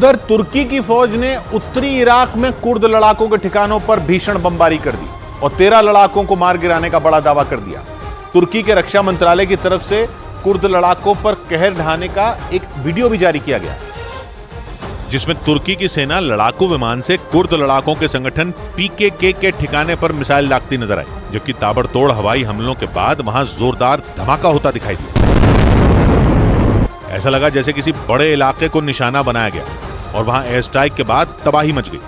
उधर तुर्की की फौज ने उत्तरी इराक में कुर्द लड़ाकों के ठिकानों पर भीषण बमबारी कर दी और 13 लड़ाकों को मार गिराने का बड़ा दावा कर दिया। तुर्की के रक्षा मंत्रालय की तरफ से कुर्द लड़ाकों पर कहर ढाने का एक वीडियो भी जारी किया गया, जिसमें तुर्की की सेना लड़ाकू विमान से कुर्द लड़ाकों के संगठन पीकेके के ठिकाने पर मिसाइल दागती नजर आई, जबकि ताबड़तोड़ हवाई हमलों के बाद वहां जोरदार धमाका होता दिखाई दिया। ऐसा लगा जैसे किसी बड़े इलाके को निशाना बनाया गया और वहां एयर स्ट्राइक के बाद तबाही मच गई,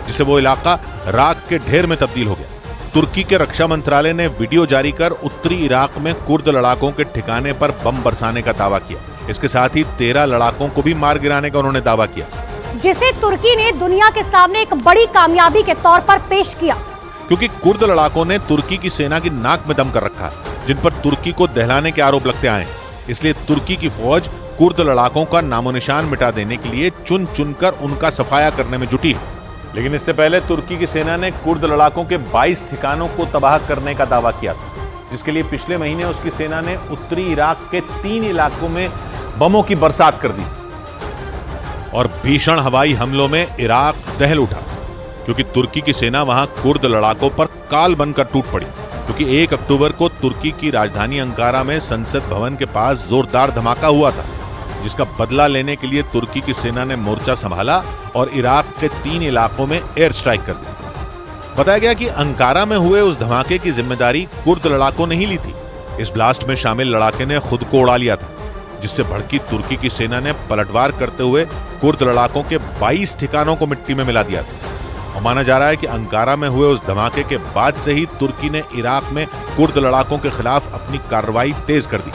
जिससे वो इलाका राख के ढेर में तब्दील हो गया। तुर्की के रक्षा मंत्रालय ने वीडियो जारी कर उत्तरी इराक में कुर्द लड़ाकों के ठिकाने पर बम बरसाने का दावा किया। इसके साथ ही 13 लड़ाकों को भी मार गिराने का उन्होंने दावा किया, जिसे तुर्की ने दुनिया के सामने एक बड़ी कामयाबी के तौर पर पेश किया, क्योंकि कुर्द लड़ाकों ने तुर्की की सेना की नाक में दम कर रखा है, जिन पर तुर्की को दहलाने के आरोप लगते आए हैं। इसलिए तुर्की की फौज कुर्द लड़ाकों का नामोनिशान मिटा देने के लिए चुन चुनकर उनका सफाया करने में जुटी है। लेकिन इससे पहले तुर्की की सेना ने कुर्द लड़ाकों के 22 ठिकानों को तबाह करने का दावा किया था, जिसके लिए पिछले महीने उसकी सेना ने उत्तरी इराक के 3 इलाकों में बमों की बरसात कर दी और भीषण हवाई हमलों में इराक दहल उठा, क्योंकि तुर्की की सेना वहां कुर्द लड़ाकों पर काल बनकर टूट पड़ी। क्योंकि 1 अक्टूबर को तुर्की की राजधानी अंकारा में संसद भवन के पास जोरदार धमाका हुआ था, जिसका बदला लेने के लिए तुर्की की सेना ने मोर्चा संभाला और इराक के 3 इलाकों में एयर स्ट्राइक कर दी। बताया गया कि अंकारा में हुए उस धमाके की जिम्मेदारी कुर्द लड़ाकों ने ही ली थी। इस ब्लास्ट में शामिल लड़ाके ने खुद को उड़ा लिया था, जिससे भड़की तुर्की की सेना ने पलटवार करते हुए कुर्द लड़ाकों के 22 ठिकानों को मिट्टी में मिला दिया था। और माना जा रहा है कि अंकारा में हुए उस धमाके के बाद से ही तुर्की ने इराक में कुर्द लड़ाकों के खिलाफ अपनी कार्रवाई तेज कर दी।